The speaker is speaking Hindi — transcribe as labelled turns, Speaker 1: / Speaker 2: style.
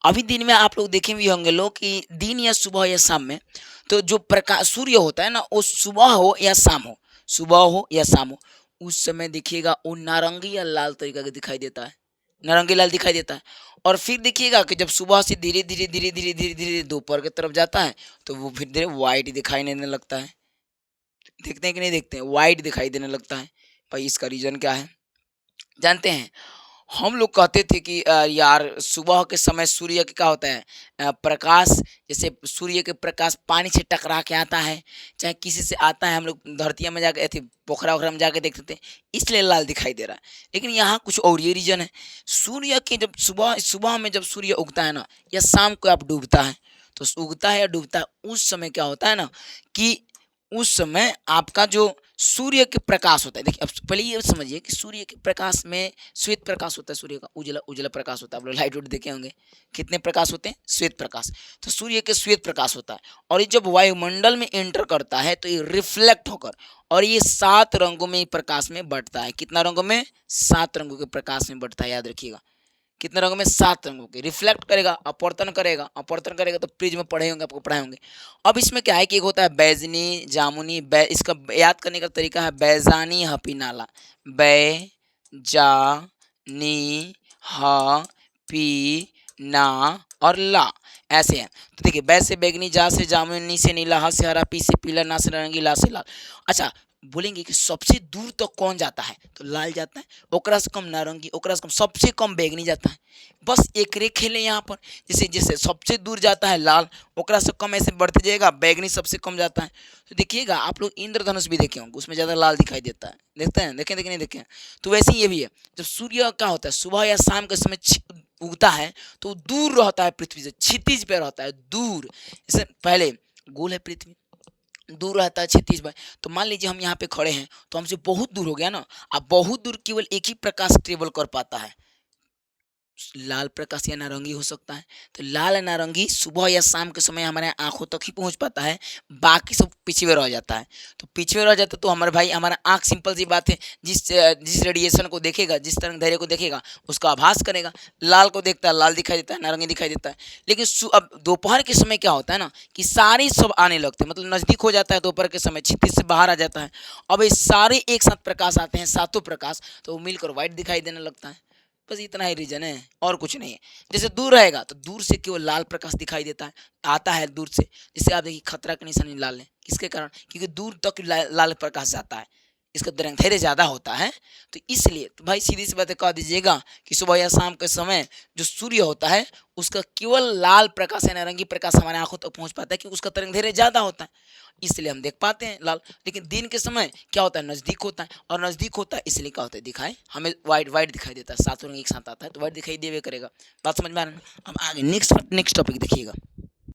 Speaker 1: अभी दिन में आप लोग देखे भी होंगे लोग कि दिन या सुबह या शाम में, तो जो प्रकाश सूर्य होता है ना, वो सुबह हो या शाम हो, सुबह हो या शाम हो, उस समय देखिएगा वो नारंगी या लाल तरीका का दिखाई देता है, नारंगी लाल दिखाई देता है। और फिर देखिएगा कि जब सुबह से धीरे धीरे धीरे धीरे धीरे धीरे दोपहर की तरफ जाता है, तो वो फिर धीरे वाइट दिखाई देने लगता है। देखते हैं कि नहीं देखते हैं, वाइट दिखाई देने लगता है। भाई इसका रीजन क्या है जानते हैं? हम लोग कहते थे कि यार सुबह के समय सूर्य का क्या होता है, प्रकाश, जैसे सूर्य के प्रकाश पानी से टकरा के आता है, चाहे किसी से आता है, हम लोग धरतिया में जाके थे, पोखरा वोखरा में जाके देखते थे, इसलिए लाल दिखाई दे रहा है। लेकिन यहाँ कुछ और ये रीजन है। सूर्य के जब सुबह सुबह में जब सूर्य उगता है ना, या शाम को आप डूबता है, तो उगता है या डूबता है, उस समय क्या होता है ना कि उस समय आपका जो सूर्य के प्रकाश होता है, देखिए अब पहले ये समझिए कि सूर्य के प्रकाश में श्वेत प्रकाश होता है, सूर्य का उजला उजला प्रकाश होता है। आप लोग लाइट वाइट देखे होंगे, कितने प्रकाश होते हैं? श्वेत प्रकाश। तो सूर्य के श्वेत प्रकाश होता है, और ये जब वायुमंडल में एंटर करता है तो ये रिफ्लेक्ट होकर, और ये 7 रंगों में प्रकाश में बढ़ता है। कितना रंगों में? 7 रंगों के प्रकाश में बढ़ता है, याद रखिएगा। कितने रंगों में? 7 रंगों के। रिफ्लेक्ट करेगा, अपवर्तन करेगा, अपवर्तन करेगा, तो प्रिज्म पढ़े होंगे, आपको पढ़ाए होंगे। अब इसमें क्या है कि एक होता है बैजनी, जामुनी, इसका याद करने का तरीका है बैजानी हपी नाला। बै जा नी ह पी ना और ला, ऐसे है। तो देखिए, बै से बैगनी, जा से जामुनी, नी से नीला, ह से हरा, पी से पीला, ना से नारंगी, ला से लाल। अच्छा, बोलेंगे कि सबसे दूर तक कौन जाता है? तो लाल जाता है। ओकरा से कम नारंगी, ओकरा से कम, सबसे कम बैगनी जाता है। बस एक रे खेले यहाँ पर, जैसे जैसे सबसे दूर जाता है लाल, ओकरा से कम ऐसे बढ़ते जाएगा, बैगनी सबसे कम जाता है। तो देखिएगा, आप लोग इंद्रधनुष भी देखे होंगे, उसमें ज़्यादा लाल दिखाई देता है। देखते हैं, देखें देखें नहीं देखें? तो वैसे ही ये भी है। जब सूर्य क्या होता है, सुबह या शाम के समय उगता है, तो दूर रहता है पृथ्वी से, क्षितिज पे रहता है दूर। जैसे पहले गोल है पृथ्वी, दूर रहता है क्षितिज पर। तो मान लीजिए हम यहाँ पे खड़े हैं, तो हमसे बहुत दूर हो गया ना। अब बहुत दूर केवल एक ही प्रकाश ट्रेवल कर पाता है, लाल प्रकाश या नारंगी हो सकता है। तो लाल या नारंगी सुबह या शाम के समय हमारे आंखों तक ही पहुंच पाता है, बाकी सब पीछे में रह जाता है। तो पीछे में रह जाता है, तो हमारे भाई हमारा आंख, सिंपल सी बात है, जिस रेडिएशन को देखेगा, जिस तरंग दैर्घ्य को देखेगा, उसका आभास करेगा। लाल को देखता है, लाल दिखाई देता है, नारंगी दिखाई देता है। लेकिन अब दोपहर के समय क्या होता है ना कि सारे सब आने लगते हैं, मतलब नज़दीक हो जाता है दोपहर के समय, क्षितिज से बाहर आ जाता है। अब ये सारे एक साथ प्रकाश आते हैं, सातों प्रकाश, तो वो मिलकर व्हाइट दिखाई देने लगता है। बस इतना ही रीजन है, और कुछ नहीं है। जैसे दूर रहेगा तो दूर से केवल लाल प्रकाश दिखाई देता है, आता है दूर से। जैसे आप देखिए, खतरा का निशानी लाल है, किसके कारण? क्योंकि दूर तक लाल प्रकाश जाता है, इसका धैर्य ज़्यादा होता है। तो इसलिए तो भाई सीधी सी बातें कह दीजिएगा कि सुबह या शाम के समय जो सूर्य होता है, उसका केवल लाल प्रकाश या नारंगी प्रकाश हमारे आंखों तक पहुंच पाता है, क्योंकि उसका तरंग धैर्य ज़्यादा होता है, इसलिए हम देख पाते हैं लाल। लेकिन दिन के समय क्या होता है, नज़दीक होता है, और नज़दीक होता है इसलिए क्या होता है, दिखाए हमें वाइट वाइट दिखाई देता है, सातों रंग एक साथ आता है, तो वाइट दिखाई देवे करेगा। बात समझ में आ रहा है ना? अब आगे नेक्स्ट टॉपिक देखिएगा।